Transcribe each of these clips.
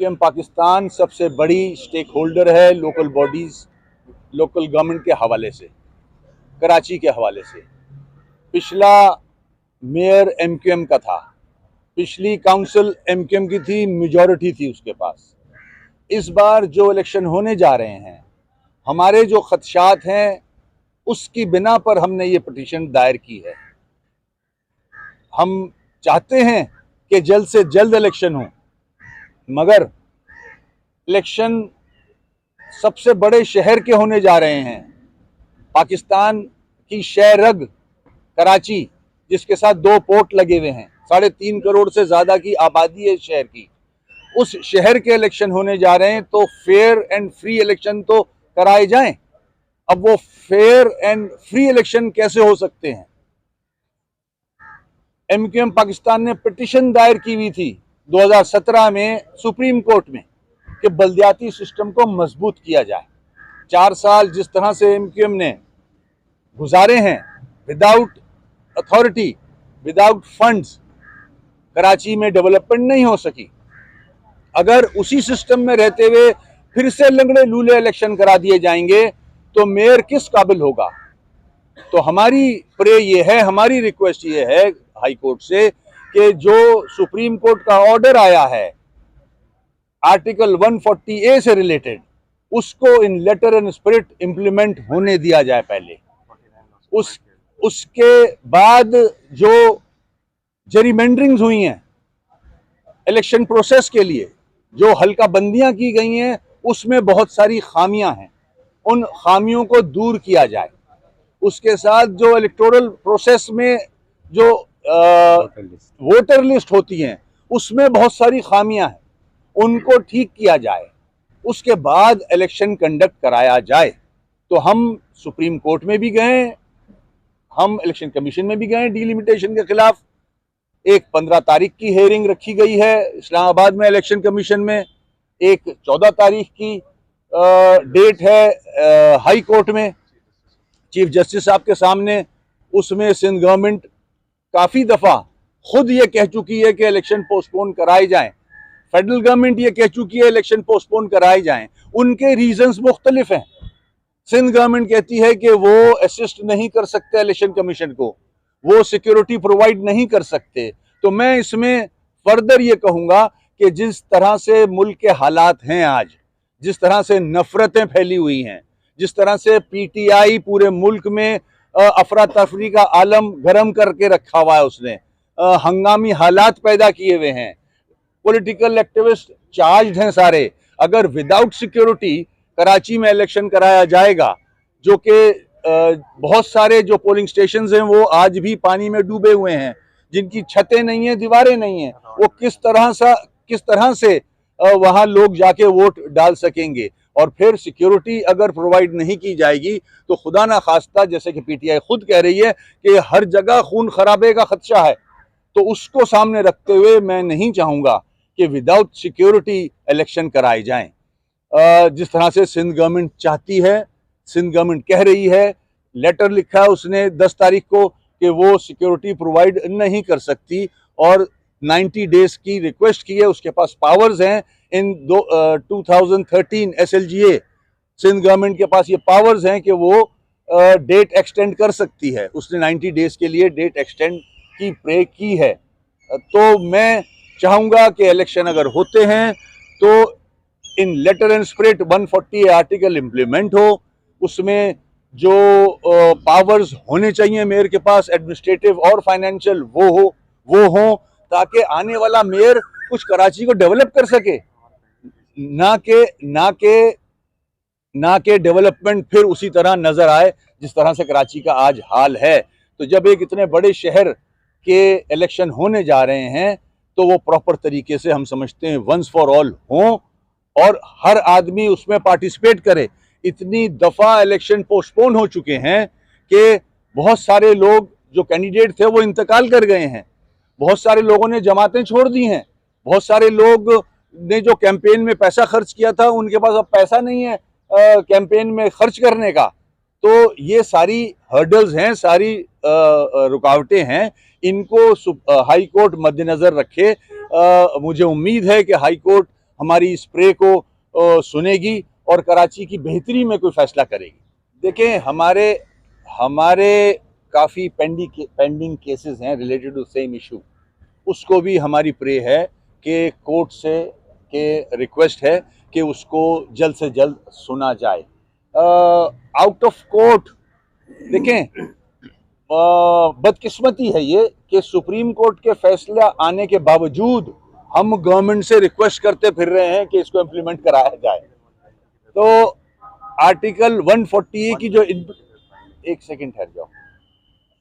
MQM Pakistan सबसे बड़ी stake holder है लोकल बॉडीज़, लोकल गवर्नमेंट के हवाले से, कराची के हवाले से। पिछला मेयर एमक्यूएम का था, पिछली काउंसिल एमक्यूएम की थी, मेजॉरिटी थी उसके पास। इस बार जो इलेक्शन होने जा रहे हैं, हमारे जो खदशात हैं उसकी बिना पर हमने ये पिटीशन दायर की है। हम चाहते हैं कि जल्द से जल्द इलेक्शन हो, मगर इलेक्शन सबसे बड़े शहर के होने जा रहे हैं। पाकिस्तान की शहरग कराची, जिसके साथ 2 पोर्ट लगे हुए हैं, 3.5 करोड़ से ज़्यादा की आबादी है शहर की, उस शहर के इलेक्शन होने जा रहे हैं। तो फेयर एंड फ्री इलेक्शन तो कराए जाएं। अब वो फेयर एंड फ्री इलेक्शन कैसे हो सकते हैं? एमक्यूएम पाकिस्तान ने पिटीशन दायर की हुई थी 2017 में सुप्रीम कोर्ट में कि बल्दियाती सिस्टम को मजबूत किया जाए। 4 साल जिस तरह से एमक्यूएम ने गुजारे हैं without authority, without funds, Karachi में डेवलपमेंट नहीं हो सकी। अगर उसी सिस्टम में रहते हुए फिर से लंगड़े लूले इलेक्शन करा दिए जाएंगे तो मेयर किस काबिल होगा? तो हमारी प्रे ये है, हमारी रिक्वेस्ट ये है हाई कोर्ट से कि जो सुप्रीम कोर्ट का ऑर्डर आया है आर्टिकल 140A से रिलेटेड, उसको इन लेटर एंड स्पिरिट इंप्लीमेंट होने दिया जाए पहले। उसके बाद जो जेरीमेंडरिंग्स हुई हैं इलेक्शन प्रोसेस के लिए, जो हल्का बंदियां की गई हैं, उसमें बहुत सारी खामियां हैं, उन खामियों को दूर किया जाए। उसके साथ जो इलेक्टोरल प्रोसेस में जो वोटर लिस्ट होती हैं उसमें बहुत सारी खामियां हैं, उनको ठीक किया जाए। उसके बाद इलेक्शन कंडक्ट कराया जाए। तो हम सुप्रीम कोर्ट में भी गए, हम इलेक्शन कमीशन में भी गए डिलिमिटेशन के खिलाफ। एक 15 तारीख की हेयरिंग रखी गई है इस्लामाबाद में इलेक्शन कमीशन में, एक 14 तारीख की डेट है हाई कोर्ट में चीफ जस्टिस साहब के सामने। उसमें सिंध गवर्नमेंट काफ़ी दफ़ा खुद ये कह चुकी है कि इलेक्शन पोस्टपोन कराए जाएं, फेडरल गवर्नमेंट ये कह चुकी है इलेक्शन पोस्टपोन कराए जाएं। उनके रीजंस मुख्तलिफ हैं। सिंध गवर्नमेंट कहती है कि वो असिस्ट नहीं कर सकते इलेक्शन कमीशन को, वो सिक्योरिटी प्रोवाइड नहीं कर सकते। तो मैं इसमें फर्दर ये कहूँगा कि जिस तरह से मुल्क के हालात हैं आज, जिस तरह से नफरतें फैली हुई हैं, जिस तरह से पीटीआई पूरे मुल्क में अफरा तफरी का आलम गरम करके रखा हुआ है, उसने हंगामी हालात पैदा किए हुए हैं, पॉलिटिकल एक्टिविस्ट चार्ज हैं सारे। अगर विदाउट सिक्योरिटी कराची में इलेक्शन कराया जाएगा, जो कि बहुत सारे जो पोलिंग स्टेशंस हैं वो आज भी पानी में डूबे हुए हैं, जिनकी छतें नहीं हैं, दीवारें नहीं हैं, वो किस तरह से वहां लोग जाके वोट डाल सकेंगे? और फिर सिक्योरिटी अगर प्रोवाइड नहीं की जाएगी तो खुदा ना खास्ता, जैसे कि पीटीआई खुद कह रही है कि हर जगह खून खराबे का खदशा है, तो उसको सामने रखते हुए मैं नहीं चाहूँगा कि विदाउट सिक्योरिटी इलेक्शन कराए जाएं। जिस तरह से सिंध गवर्नमेंट चाहती है, सिंध गवर्नमेंट कह रही है, लेटर लिखा है उसने 10 तारीख को कि वो सिक्योरिटी प्रोवाइड नहीं कर सकती और 90 डेज की रिक्वेस्ट की है। उसके पास पावर्स हैं। इन 2013 SLGA सिंध गवर्नमेंट के पास ये पावर्स हैं कि वो डेट एक्सटेंड कर सकती है। उसने 90 डेज के लिए डेट एक्सटेंड की प्रे की है। तो मैं चाहूँगा कि इलेक्शन अगर होते हैं तो in letter and spirit 140 article implement हो, उसमें जो पावर्स होने चाहिए मेयर के पास, एडमिनिस्ट्रेटिव और फाइनेंशियल, वो हो, ताकि आने वाला मेयर कुछ कराची को डेवलप कर सके, ना के डेवलपमेंट फिर उसी तरह नजर आए जिस तरह से कराची का आज हाल है। तो जब एक इतने बड़े शहर के इलेक्शन होने जा रहे हैं तो वो प्रॉपर तरीके से, हम समझते हैं, वंस फॉर ऑल हों और हर आदमी उसमें पार्टिसिपेट करे। इतनी दफ़ा इलेक्शन पोस्टपोन हो चुके हैं कि बहुत सारे लोग जो कैंडिडेट थे वो इंतकाल कर गए हैं, बहुत सारे लोगों ने जमातें छोड़ दी हैं, बहुत सारे लोग ने जो कैंपेन में पैसा खर्च किया था उनके पास अब पैसा नहीं है कैंपेन में खर्च करने का। तो ये सारी हर्डल्स हैं, सारी रुकावटें हैं, इनको हाई कोर्ट मद्देनज़र रखे। मुझे उम्मीद है कि हाई कोर्ट हमारी इस प्रे को सुनेगी और कराची की बेहतरी में कोई फैसला करेगी। देखें, हमारे काफ़ी पेंडिंग केसेस हैं रिलेटेड टू सेम इशू, उसको भी हमारी प्रे है कि कोर्ट से के रिक्वेस्ट है कि उसको जल्द से जल्द सुना जाए। आउट ऑफ कोर्ट देखें, बदकिस्मती है ये कि सुप्रीम कोर्ट के फैसला आने के बावजूद हम गवर्नमेंट से रिक्वेस्ट करते फिर रहे हैं कि इसको इम्प्लीमेंट कराया जाए। तो आर्टिकल 140A की जो एक सेकंड ठहर जाओ,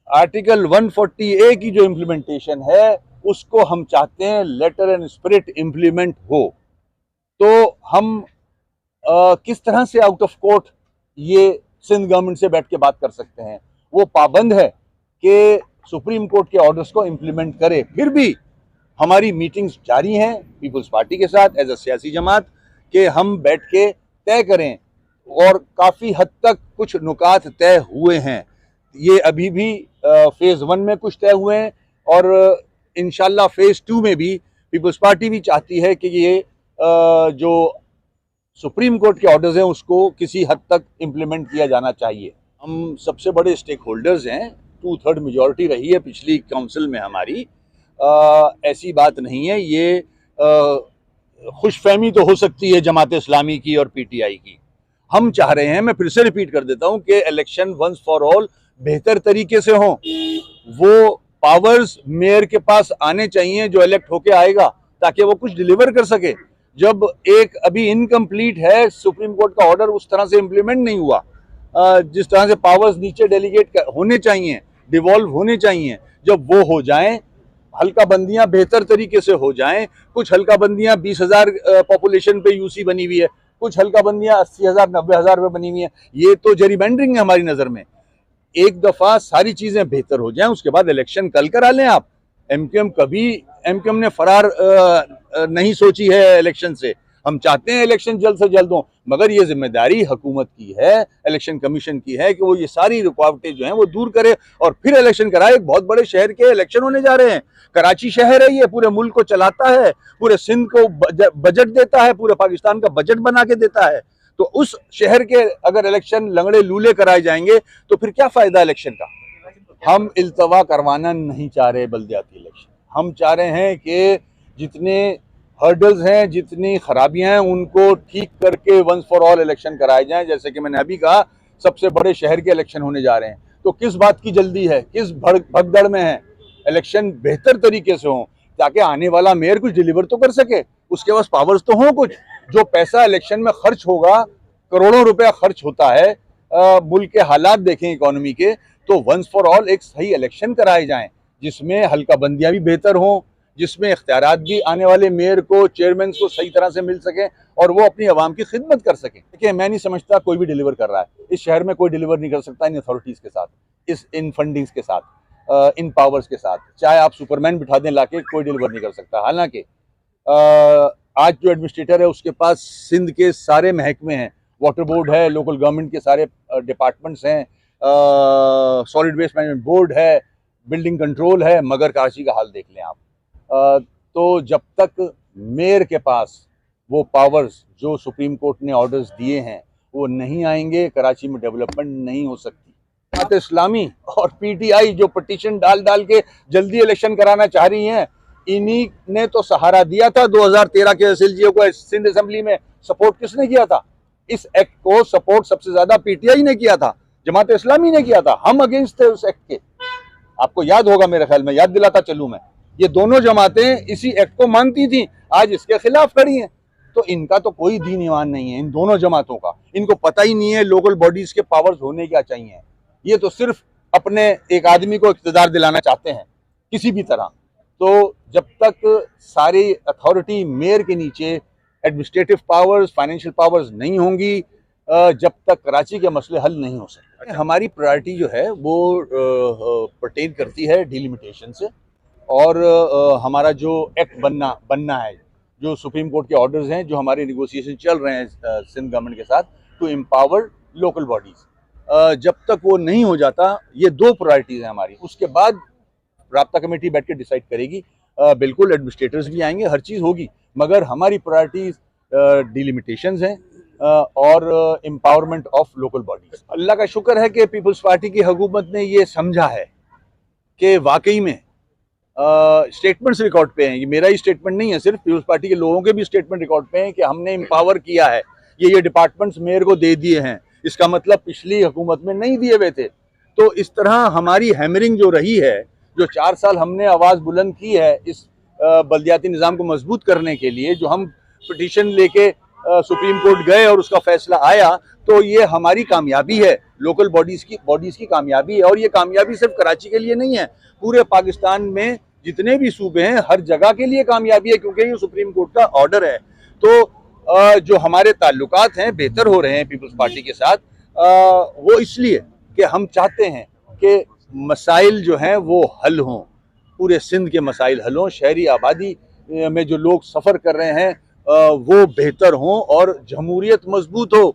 आर्टिकल 140A की जो इम्प्लीमेंटेशन है उसको हम चाहते हैं लेटर एंड स्पिरिट इम्प्लीमेंट हो। तो हम किस तरह से आउट ऑफ कोर्ट ये सिंध गवर्नमेंट से बैठ के बात कर सकते हैं? वो पाबंद है कि सुप्रीम कोर्ट के ऑर्डर्स को इम्प्लीमेंट करे। फिर भी हमारी मीटिंग्स जारी हैं पीपल्स पार्टी के साथ एज अ सियासी जमात कि हम बैठ के तय करें, और काफ़ी हद तक कुछ नुकात तय हुए हैं। ये अभी भी फेज़ 1 में कुछ तय हुए हैं और इंशाल्लाह फेज़ 2 में भी पीपल्स पार्टी भी चाहती है कि ये जो सुप्रीम कोर्ट के ऑर्डर्स हैं उसको किसी हद तक इम्प्लीमेंट किया जाना चाहिए। हम सबसे बड़े स्टेक होल्डर्स हैं, 2/3 मेजॉरिटी रही है पिछली काउंसिल में हमारी। ऐसी बात नहीं है, ये खुशफहमी तो हो सकती है जमात इस्लामी की और पीटीआई की। हम चाह रहे हैं, मैं फिर से रिपीट कर देता हूं, कि इलेक्शन वंस फॉर ऑल बेहतर तरीके से हों। वो पावर्स मेयर के पास आने चाहिए जो इलेक्ट होके आएगा, ताकि वो कुछ डिलीवर कर सके। जब एक अभी इनकम्प्लीट है सुप्रीम कोर्ट का ऑर्डर, उस तरह से इम्प्लीमेंट नहीं हुआ, जिस तरह से पावर्स नीचे डेलीगेट होने चाहिए, डिवॉल्व होने चाहिए, जब वो हो जाएं, हल्का बंदियां बेहतर तरीके से हो जाएं। कुछ हल्का बंदियां 20,000 पॉपुलेशन पे यूसी बनी हुई है, कुछ हल्का बंदियां 80,000 90,000 पे बनी हुई है। ये तो जेरीबैंडरिंग है हमारी नज़र में। एक दफ़ा सारी चीज़ें बेहतर हो जाएं, उसके बाद इलेक्शन कल करा लें आप। एमक्यूएम ने फरार नहीं सोची है इलेक्शन से। हम चाहते हैं इलेक्शन जल्द से जल्द हो, मगर ये जिम्मेदारी हुकूमत की है, इलेक्शन कमीशन की है कि वो ये सारी रुकावटें जो हैं वो दूर करे और फिर इलेक्शन कराए। एक बहुत बड़े शहर के इलेक्शन होने जा रहे हैं। कराची शहर है, ये पूरे मुल्क को चलाता है, पूरे सिंध को बजट देता है, पूरे पाकिस्तान का बजट बना के देता है। तो उस शहर के अगर इलेक्शन लंगड़े लूले कराए जाएंगे तो फिर क्या फायदा इलेक्शन का? हम इल्तवा करवाना नहीं चाह रहे बल्दियाती इलेक्शन। हम चाह रहे हैं कि जितने हर्डल्स हैं, जितनी खराबियां हैं, उनको ठीक करके वंस फॉर ऑल इलेक्शन कराए जाएं। जैसे कि मैंने अभी कहा, सबसे बड़े शहर के इलेक्शन होने जा रहे हैं। तो किस बात की जल्दी है, किस भगदड़ में है? इलेक्शन बेहतर तरीके से हो, ताकि आने वाला मेयर कुछ डिलीवर तो कर सके, उसके पास पावर्स तो हो कुछ। जो पैसा इलेक्शन में खर्च होगा, करोड़ों रुपया खर्च होता है, मुल्क के हालात देखें इकोनॉमी के, तो वंस फॉर ऑल एक सही इलेक्शन कराए जाएं, जिसमें हल्का बंदियां भी बेहतर हों, जिसमें इख्तियारात भी आने वाले मेयर को, चेयरमैन को सही तरह से मिल सके और वो अपनी आवाम की खिदमत कर सके। देखिए, मैं नहीं समझता कोई भी डिलीवर कर रहा है इस शहर में। कोई डिलीवर नहीं कर सकता इन अथॉरिटीज़ के साथ, इन फंडिंग्स के साथ, इन पावर्स के साथ। चाहे आप सुपरमैन बिठा दें लाके, कोई डिलीवर नहीं कर सकता। हालांकि आज जो एडमिनिस्ट्रेटर है उसके पास सिंध के सारे महकमे हैं, वाटर बोर्ड है, लोकल गवर्नमेंट के सारे डिपार्टमेंट्स हैं, सॉलिड वेस्ट मैनेजमेंट बोर्ड है, बिल्डिंग कंट्रोल है, मगर कराची का हाल देख लें आप। तो जब तक मेयर के पास वो पावर्स जो सुप्रीम कोर्ट ने ऑर्डर्स दिए हैं वो नहीं आएंगे, कराची में डेवलपमेंट नहीं हो सकती। जमात इस्लामी और पीटीआई जो पटिशन डाल डाल के जल्दी इलेक्शन कराना चाह रही हैं, इन्हीं ने तो सहारा दिया था 2013 के एसएलजीओ को। सिंध असेंबली में सपोर्ट किसने किया था? इस एक्ट को सपोर्ट सबसे ज्यादा पीटीआई ने किया था, जमात इस्लामी ने किया था। हम अगेंस्ट थे उस एक्ट के, आपको याद होगा, मेरे ख्याल में याद दिलाता चलूं मैं। ये दोनों जमातें इसी एक्ट को मानती थी, आज इसके खिलाफ खड़ी हैं। तो इनका तो कोई दीन ईमान नहीं है इन दोनों जमातों का। इनको पता ही नहीं है लोकल बॉडीज के पावर्स होने क्या चाहिए। ये तो सिर्फ अपने एक आदमी को इख्तियार दिलाना चाहते हैं किसी भी तरह। तो जब तक सारी अथॉरिटी मेयर के नीचे, एडमिनिस्ट्रेटिव पावर्स, फाइनेंशियल पावर्स नहीं होंगी, जब तक कराची के मसले हल नहीं हो सकते। हमारी प्रायोरिटी जो है वो पर्टेन करती है डिलिमिटेशन से, और हमारा जो एक्ट बनना है, जो सुप्रीम कोर्ट के ऑर्डर्स हैं, जो हमारे निगोशिएशन चल रहे हैं सिंध गवर्नमेंट के साथ टू एम्पावर लोकल बॉडीज़, जब तक वो नहीं हो जाता, ये दो प्रायोरिटीज़ हैं हमारी। उसके बाद राब्ता कमेटी बैठ के डिसाइड करेगी। बिल्कुल एडमिनिस्ट्रेटर्स भी आएंगे, हर चीज़ होगी, मगर हमारी प्रायोरिटीज़ डिलिमिटेशंस हैं और एम्पावरमेंट ऑफ लोकल बॉडीज। अल्लाह का शुक्र है कि पीपल्स पार्टी की हुकूमत ने ये समझा है कि वाकई में स्टेटमेंट्स रिकॉर्ड पे हैं, ये मेरा ही स्टेटमेंट नहीं है, सिर्फ पीपल्स पार्टी के लोगों के भी स्टेटमेंट रिकॉर्ड पे हैं कि हमने एम्पावर किया है, ये डिपार्टमेंट्स मेयर को दे दिए हैं। इसका मतलब पिछली हुकूमत में नहीं दिए हुए थे। तो इस तरह हमारी हैमरिंग जो रही है, जो 4 साल हमने आवाज़ बुलंद की है इस बल्दियाती निज़ाम को मजबूत करने के लिए, जो हम पिटीशन लेके सुप्रीम कोर्ट गए और उसका फैसला आया, तो ये हमारी कामयाबी है, लोकल बॉडीज़ की कामयाबी है। और ये कामयाबी सिर्फ कराची के लिए नहीं है, पूरे पाकिस्तान में जितने भी सूबे हैं हर जगह के लिए कामयाबी है, क्योंकि ये सुप्रीम कोर्ट का ऑर्डर है। तो जो हमारे ताल्लुकात हैं बेहतर हो रहे हैं पीपल्स पार्टी के साथ, वो इसलिए कि हम चाहते हैं कि मसाइल जो हैं वो हल हों, पूरे सिंध के मसाइल हल हों, शहरी आबादी में जो लोग सफ़र कर रहे हैं वो बेहतर हों और जमहूरियत मजबूत हो।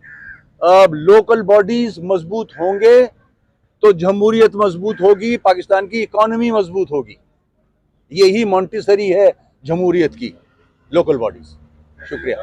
लोकल बॉडीज़ मजबूत होंगे तो जमहूरियत मजबूत होगी, पाकिस्तान की इकॉनमी मजबूत होगी। यही मॉन्टेसरी है जमहूरियत की, लोकल बॉडीज़। शुक्रिया।